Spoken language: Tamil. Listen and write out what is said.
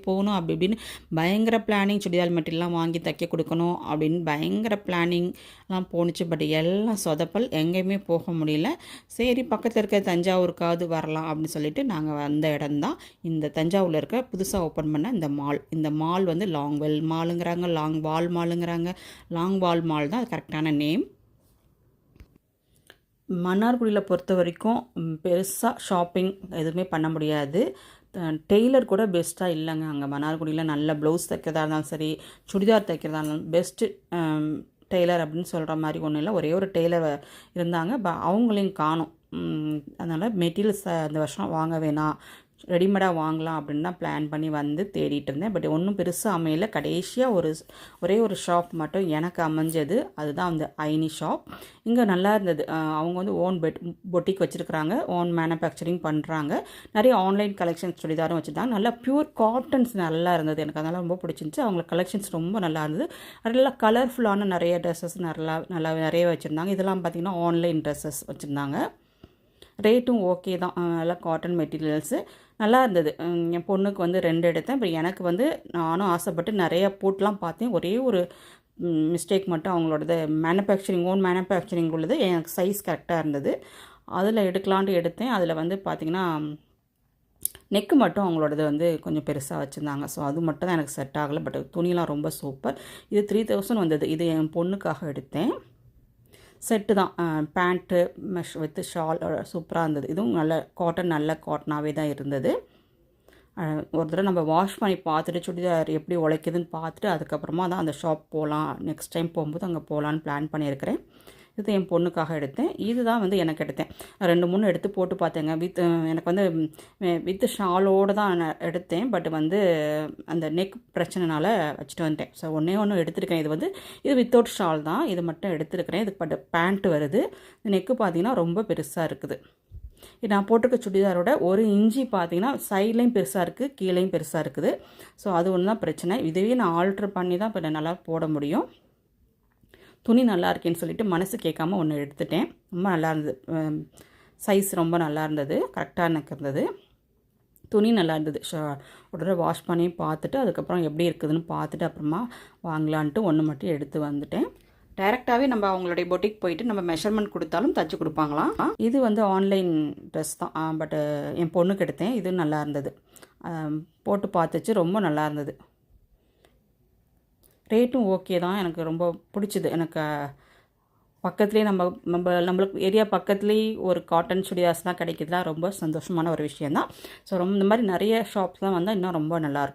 போகணும் அப்படி இப்படின்னு பயங்கர பிளானிங். சுடிதார் மெட்டீரியல்லாம் வாங்கி தைக்க கொடுக்கணும் அப்படின்னு பயங்கர பிளானிங்லாம் போணுச்சு. பட் எல்லாம் சொதப்பல், எங்கேயுமே போக முடியல. சரி பக்கத்தில் இருக்க தஞ்சாவூருக்காவது வரலாம் அப்படின்னு சொல்லிட்டு நாங்கள் வந்த இடம்தான் இந்த தஞ்சாவூரில் இருக்க புதுசாக ஓப்பன் பண்ண இந்த மால். இந்த மால் வந்து லாங்வெல் மாலுங்கிறாங்க, லாங் வால் மாலுங்கிறாங்க. லாங் வால் மால் தான் அது கரெக்டான நேம். மன்னார்குடியில் பொறுத்த வரைக்கும் பெருசாக ஷாப்பிங் எதுவுமே பண்ண முடியாது. டெய்லர் கூட பெஸ்ட்டாக இல்லைங்க. அங்கே மன்னார்குடியில் நல்ல ப்ளவுஸ் தைக்கிறதா இருந்தாலும் சரி, சுடிதார் தைக்கிறதா இருந்தாலும் பெஸ்ட்டு டெய்லர் அப்படின்னு சொல்கிற மாதிரி ஒன்றும் இல்லை. ஒரே ஒரு டெய்லர் இருந்தாங்க, அவங்களையும் காணும். அதனால் மெட்டீரியல்ஸ் இந்த வருஷம் வாங்க வேணாம், ரெடிமேடாக வாங்கலாம் அப்படின்னு தான் பிளான் பண்ணி வந்து தேடிட்டு இருந்தேன். பட் ஒன்றும் பெருசாக அமையல. கடைசியாக ஒரே ஒரு ஷாப் மட்டும் எனக்கு அமைஞ்சது. அதுதான் அந்த ஐனி ஷாப். இங்கே நல்லா இருந்தது. அவங்க வந்து ஓன் பொட்டிக் வச்சுருக்குறாங்க, ஓன் மேனுஃபேக்சரிங் பண்ணுறாங்க. நிறைய ஆன்லைன் கலெக்ஷன்ஸ் சுடிதாரும் வச்சுருந்தாங்க. நல்லா ப்யூர் காட்டன்ஸ் நல்லா இருந்தது. எனக்கு அதனால் ரொம்ப பிடிச்சிருந்துச்சி. அவங்க கலெக்ஷன்ஸ் ரொம்ப நல்லா இருந்தது. நல்லா கலர்ஃபுல்லான நிறைய ட்ரெஸ்ஸஸ் நல்லா நிறைய வச்சுருந்தாங்க. இதெல்லாம் பார்த்திங்கன்னா ஆன்லைன் ட்ரெஸ்ஸஸ் வச்சுருந்தாங்க. ரேட்டும் ஓகே தான். நல்லா காட்டன் மெட்டீரியல்ஸு நல்லா இருந்தது. என் பொண்ணுக்கு வந்து 2 எடுத்தேன். இப்போ எனக்கு வந்து நானும் ஆசைப்பட்டு நிறையா போட்டுலாம் பார்த்தேன். ஒரே ஒரு மிஸ்டேக் மட்டும் அவங்களோடது ஓன் மேனுஃபேக்சரிங் உள்ளது எனக்கு சைஸ் கரெக்டாக இருந்தது. அதில் எடுக்கலான்ட்டு எடுத்தேன். அதில் வந்து பார்த்திங்கன்னா நெக்கு மட்டும் அவங்களோடது வந்து கொஞ்சம் பெருசாக வச்சுருந்தாங்க. ஸோ அது மட்டும் தான் எனக்கு செட் ஆகலை. பட் துணிலாம் ரொம்ப சூப்பர். இது 3000 வந்தது. இது என் பொண்ணுக்காக எடுத்தேன். செட்டு தான். பேண்ட்டு மெஷ் வித் ஷால் சூப்பராக இருந்தது. இதுவும் நல்ல காட்டனாகவே தான் இருந்தது. ஒரு தடவை நம்ம வாஷ் பண்ணி பார்த்துட்டு சுடிதார் எப்படி உழைக்குதுன்னு பார்த்துட்டு அதுக்கப்புறமா தான் அந்த ஷாப் போகலாம். நெக்ஸ்ட் டைம் போகும்போது அங்கே போகலான்னு பிளான் பண்ணியிருக்கிறேன். இது என் பொண்ணுக்காக எடுத்தேன். இதுதான் வந்து எனக்கு எடுத்தேன். 2 3 எடுத்து போட்டு பார்த்தேங்க. எனக்கு வந்து வித் ஷாலோடு தான் நான் எடுத்தேன். பட் வந்து அந்த நெக் பிரச்சனைனால வச்சுட்டு வந்துட்டேன். ஸோ ஒன்று எடுத்துருக்கேன். இது வித்தவுட் ஷால் தான். இது மட்டும் எடுத்துருக்கிறேன். இதுக்கு பட் பேண்ட்டு வருது. நெக்கு பார்த்திங்கன்னா ரொம்ப பெருசாக இருக்குது. நான் போட்டிருக்க சுடிதாரோட 1 இன்ச்சு பார்த்திங்கன்னா சைட்லேயும் பெருசாக இருக்குது, கீழேயும் பெருசாக இருக்குது. ஸோ அது ஒன்று தான் பிரச்சனை. இதுவே நான் ஆல்ட்ரு பண்ணி தான் இப்போ நல்லா போட முடியும். துணி நல்லா இருக்கேன்னு சொல்லிட்டு மனசு கேட்காம ஒன்று எடுத்துட்டேன். ரொம்ப நல்லா இருந்தது. சைஸ் ரொம்ப நல்லா இருந்தது, கரெக்டாக எனக்கு இருந்தது. துணி நல்லா இருந்தது. உடனே வாஷ் பண்ணி பார்த்துட்டு அதுக்கப்புறம் எப்படி இருக்குதுன்னு பார்த்துட்டு அப்புறமா வாங்கலான்ட்டு ஒன்று மட்டும் எடுத்து வந்துட்டேன். டைரெக்டாகவே நம்ம அவங்களுடைய பொட்டிக் போயிட்டு நம்ம மெஷர்மெண்ட் கொடுத்தாலும் தச்சு கொடுப்பாங்களாம். இது வந்து ஆன்லைன் ட்ரெஸ் தான். பட்டு என் பொண்ணுக்கு எடுத்தேன். இது நல்லா இருந்தது. போட்டு பார்த்துச்சு, ரொம்ப நல்லா இருந்தது. ரேட்டும் ஓகே தான். எனக்கு ரொம்ப பிடிச்சிது. எனக்கு பக்கத்துலேயே நம்மளுக்கு ஏரியா பக்கத்துலேயே ஒரு காட்டன் சுடிதார்ஸ்லாம் கிடைக்கிதுலாம் ரொம்ப சந்தோஷமான ஒரு விஷயந்தான். ஸோ இந்த மாதிரி நிறைய ஷாப்ஸ்லாம் வந்தால் இன்னும் ரொம்ப நல்லாயிருக்கும்.